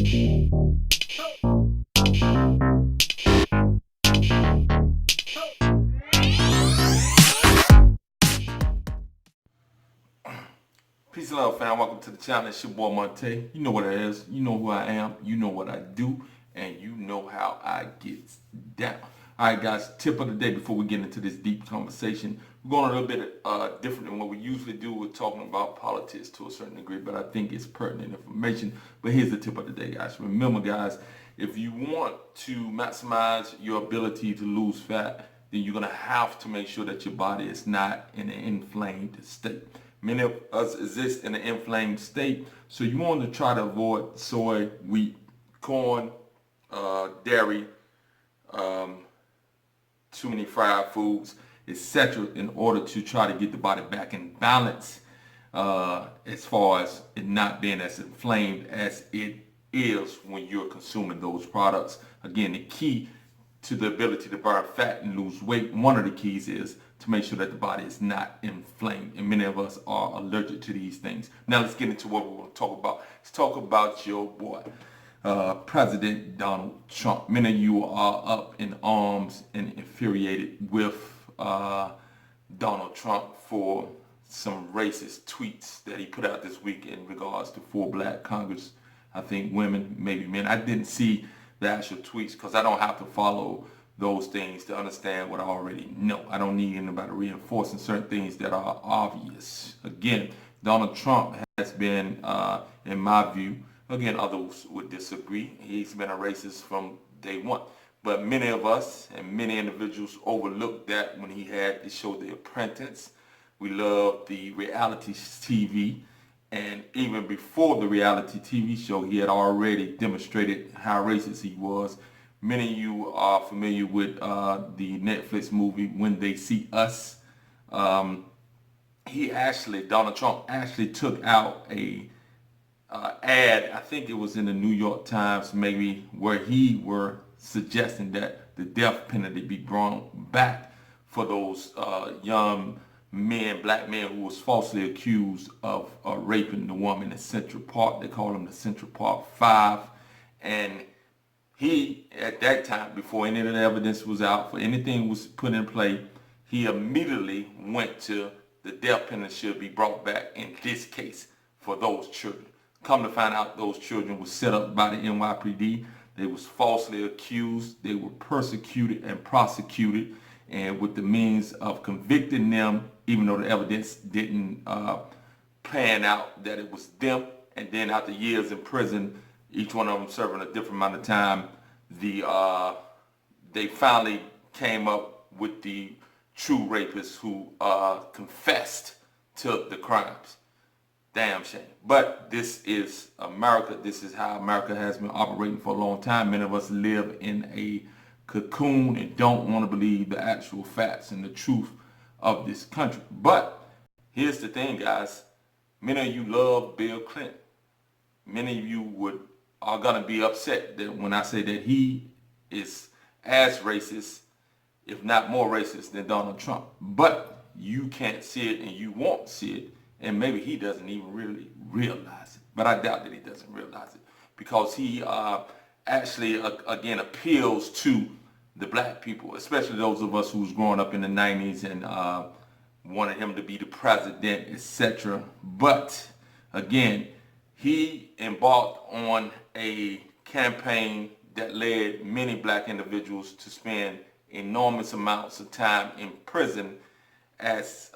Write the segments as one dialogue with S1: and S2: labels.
S1: Peace and love, fam. Welcome to the channel. It's your boy Monte. You know what it is. You know who I am. You know what I do. And you know how I get down. All right, guys. Tip of the day before we get into this deep conversation. We're going a little bit different than what we usually do. We're talking about politics to a certain degree, but I think it's pertinent information. But here's the tip of the day, guys. Remember, guys, if you want to maximize your ability to lose fat, then you're going to have to make sure that your body is not in an inflamed state. Many of us exist in an inflamed state, so you want to try to avoid soy, wheat, corn, dairy, too many fried foods, etc., in order to try to get the body back in balance as far as it not being as inflamed as it is when you're consuming those products. Again, the key to the ability to burn fat and lose weight, one of the keys is to make sure that the body is not inflamed. And many of us are allergic to these things. Now let's get into what we want to talk about. Let's talk about your boy, President Donald Trump. Many of you are up in arms and infuriated with Donald Trump for some racist tweets that he put out this week in regards to 4 black Congress, I think women, maybe men. I didn't see the actual tweets because I don't have to follow those things to understand what I already know. I don't need anybody reinforcing certain things that are obvious. Again, Donald Trump has been, in my view, again, others would disagree, he's been a racist from day one. But many of us and many individuals overlooked that when he had the show The Apprentice. We love the reality TV. And even before the reality TV show, he had already demonstrated how racist he was. Many of you are familiar with the Netflix movie When They See Us. Donald Trump actually took out a ad, I think it was in the New York Times maybe, where he were suggesting that the death penalty be brought back for those young men, black men, who was falsely accused of raping the woman in Central Park. They call them the Central Park Five. And he, at that time, before any of the evidence was out, for anything was put in play, he immediately went to the death penalty should be brought back in this case for those children. Come to find out, those children were set up by the NYPD. They was falsely accused. They were persecuted and prosecuted, and with the means of convicting them, even though the evidence didn't pan out that it was them. And then after years in prison, each one of them serving a different amount of time, they finally came up with the true rapists who confessed to the crimes. Damn shame. But this is America. This is how America has been operating for a long time. Many of us live in a cocoon and don't want to believe the actual facts and the truth of this country. But here's the thing, guys. Many of you love Bill Clinton. Many of you are going to be upset that when I say that he is as racist, if not more racist, than Donald Trump. But you can't see it and you won't see it. And maybe he doesn't even really realize it. But I doubt that he doesn't realize it, because he actually, again, appeals to the black people, especially those of us who was growing up in the 90s and wanted him to be the president, etc. But again, he embarked on a campaign that led many black individuals to spend enormous amounts of time in prison as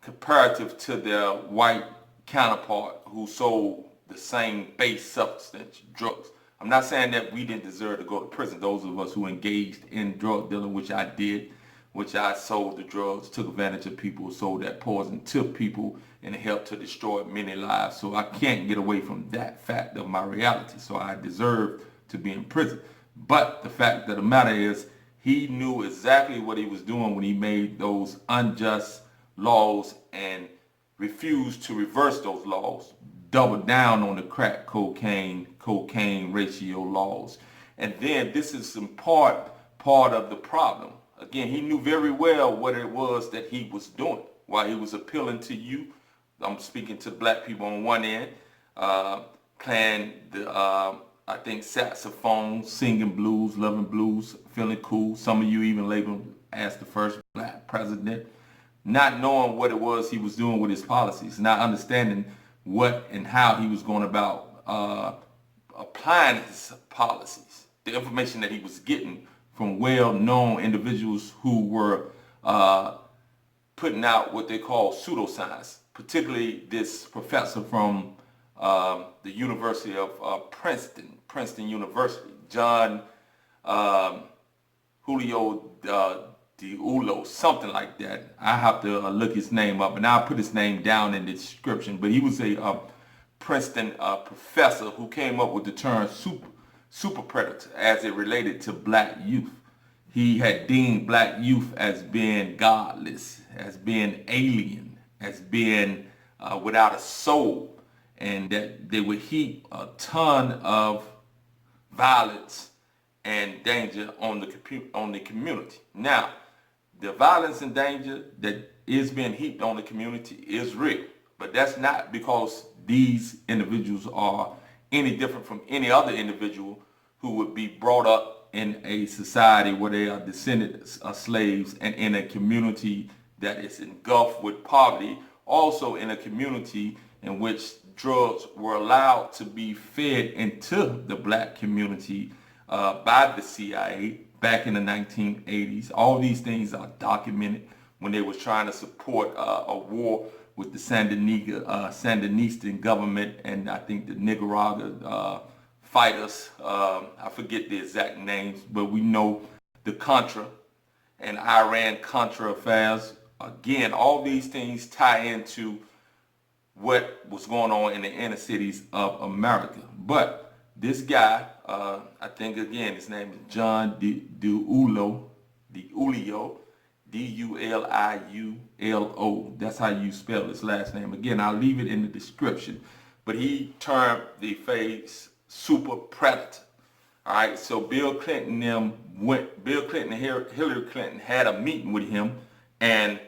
S1: comparative to their white counterpart who sold the same base substance, drugs. I'm not saying that we didn't deserve to go to prison. Those of us who engaged in drug dealing, which I did, which I sold the drugs, took advantage of people, sold that poison to people, and helped to destroy many lives. So I can't get away from that fact of my reality. So I deserve to be in prison. But the fact of the matter is, he knew exactly what he was doing when he made those unjust laws and refused to reverse those laws, doubled down on the crack cocaine ratio laws. And then this is some part of the problem. Again, he knew very well what it was that he was doing while he was appealing to you. I'm speaking to black people on one end, playing the I think saxophone, singing blues, loving blues, feeling cool. Some of you even label him as the first black president, not knowing what it was he was doing with his policies, not understanding what and how he was going about applying his policies, the information that he was getting from well-known individuals who were putting out what they call pseudoscience, particularly this professor from the University of Princeton University, John Julio Ulo, something like that. I have to look his name up, and I'll put his name down in the description. But he was a Princeton professor who came up with the term super predator as it related to black youth. He had deemed black youth as being godless, as being alien, as being without a soul, and that they would heap a ton of violence and danger on the community. Now, the violence and danger that is being heaped on the community is real, but that's not because these individuals are any different from any other individual who would be brought up in a society where they are descendants of slaves and in a community that is engulfed with poverty, also in a community in which drugs were allowed to be fed into the black community by the CIA back in the 1980s. All these things are documented when they was trying to support a war with the Sandinista government and I think the Nicaragua fighters. I forget the exact names, but we know the Contra and Iran-Contra affairs. Again, all these things tie into what was going on in the inner cities of America. But this guy, I think again, his name is John Diulio, Duliulo. That's how you spell his last name. Again, I'll leave it in the description. But he termed the phrase super predator. All right, so Bill Clinton and Hillary Clinton had a meeting with him, and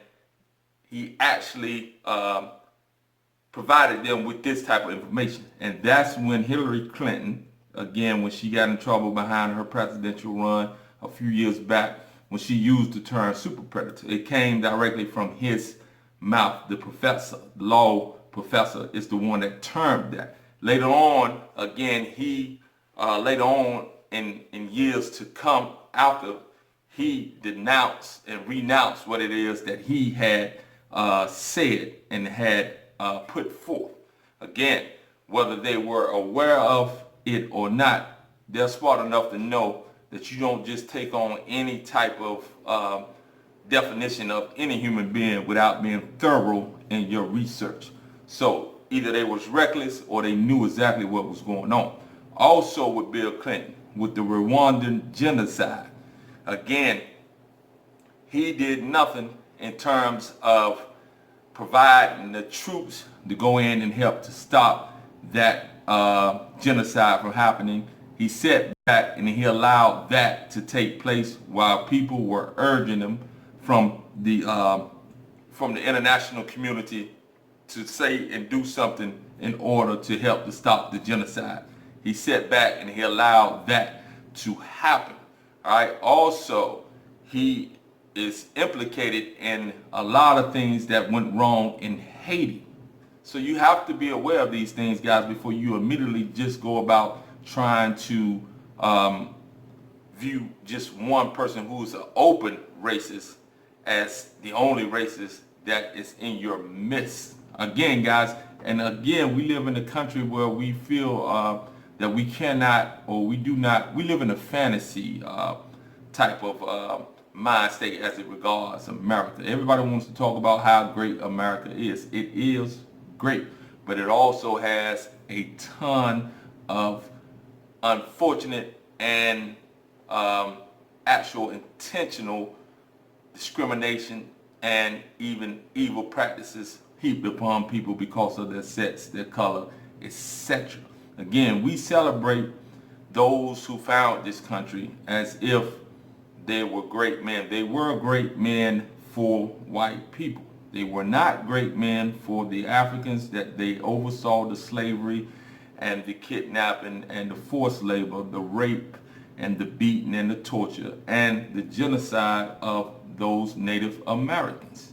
S1: he actually provided them with this type of information. And that's when Hillary Clinton, again, when she got in trouble behind her presidential run a few years back, when she used the term super predator, it came directly from his mouth. The professor, the law professor, is the one that termed that. Later on, again, later on in years to come after, he denounced and renounced what it is that he had said and had put forth. Again, whether they were aware of it or not, they're smart enough to know that you don't just take on any type of definition of any human being without being thorough in your research. So either they was reckless or they knew exactly what was going on. Also with Bill Clinton, with the Rwandan genocide, again, he did nothing in terms of providing the troops to go in and help to stop that genocide from happening. He sat back and he allowed that to take place while people were urging him from the international community to say and do something in order to help to stop the genocide. He sat back and he allowed that to happen. All right. Also, he is implicated in a lot of things that went wrong in Haiti. So you have to be aware of these things, guys, before you immediately just go about trying to view just one person who's an open racist as the only racist that is in your midst. Again, guys, and again, we live in a country where we feel that we cannot, or we do not, we live in a fantasy type of mind state as it regards America. Everybody wants to talk about how great America is. It is great, but it also has a ton of unfortunate and actual intentional discrimination and even evil practices heaped upon people because of their sex, their color, etc. Again, we celebrate those who founded this country as if they were great men. They were great men for white people. They were not great men for the Africans that they oversaw the slavery and the kidnapping and the forced labor, the rape and the beating and the torture and the genocide of those Native Americans.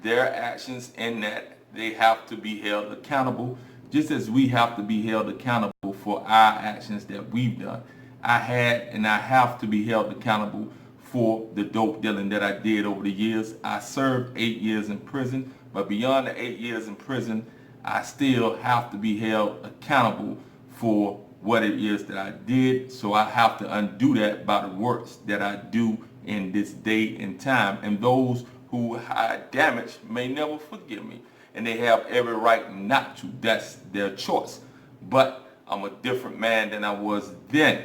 S1: Their actions in that, they have to be held accountable, just as we have to be held accountable for our actions that we've done. I had and I have to be held accountable for the dope dealing that I did over the years. I served 8 years in prison, but beyond the 8 years in prison, I still have to be held accountable for what it is that I did. So I have to undo that by the works that I do in this day and time. And those who I damage may never forgive me. And they have every right not to. That's their choice. But I'm a different man than I was then.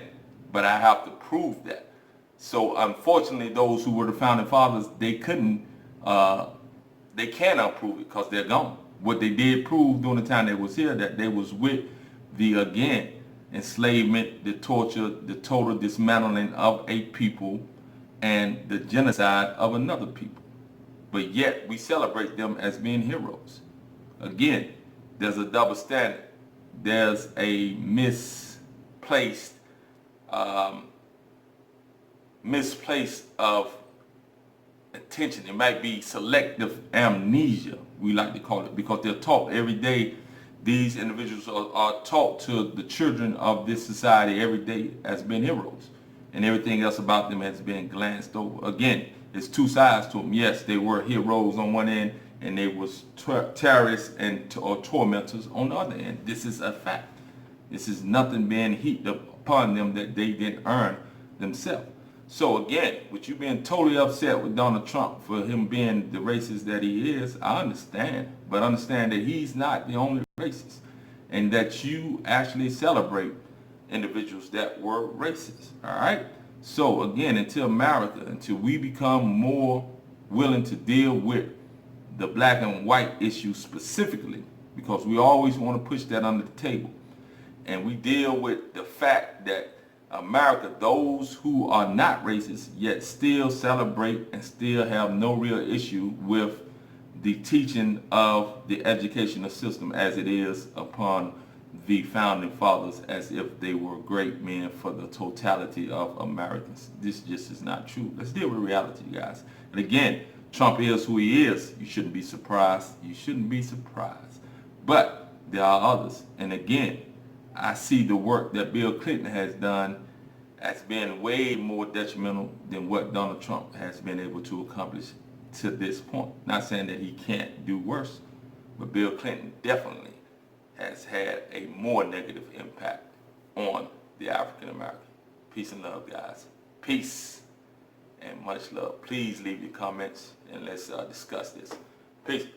S1: But I have to prove that. So unfortunately, those who were the founding fathers, they cannot prove it because they're gone. What they did prove during the time they was here, that they was with the, again, enslavement, the torture, the total dismantling of a people, and the genocide of another people. But yet we celebrate them as being heroes. Again, there's a double standard. There's a misplaced of attention. It might be selective amnesia, we like to call it, because they're taught every day. These individuals are taught to the children of this society every day as being heroes, and everything else about them has been glanced over. Again, it's two sides to them. Yes, they were heroes on one end, and they was terrorists or tormentors on the other end. This is a fact. This is nothing being heaped upon them that they didn't earn themselves. So again, with you being totally upset with Donald Trump for him being the racist that he is, I understand. But understand that he's not the only racist, and that you actually celebrate individuals that were racist. All right? So again, until we become more willing to deal with the black and white issue specifically, because we always want to push that under the table, and we deal with the fact that America, those who are not racist yet still celebrate and still have no real issue with the teaching of the educational system as it is upon the founding fathers, as if they were great men for the totality of Americans. This just is not true. Let's deal with reality, guys. And again, Trump is who he is. You shouldn't be surprised. You shouldn't be surprised. But there are others. And again, I see the work that Bill Clinton has done as being way more detrimental than what Donald Trump has been able to accomplish to this point. Not saying that he can't do worse, but Bill Clinton definitely has had a more negative impact on the African American. Peace and love, guys. Peace and much love. Please leave your comments and let's discuss this. Peace.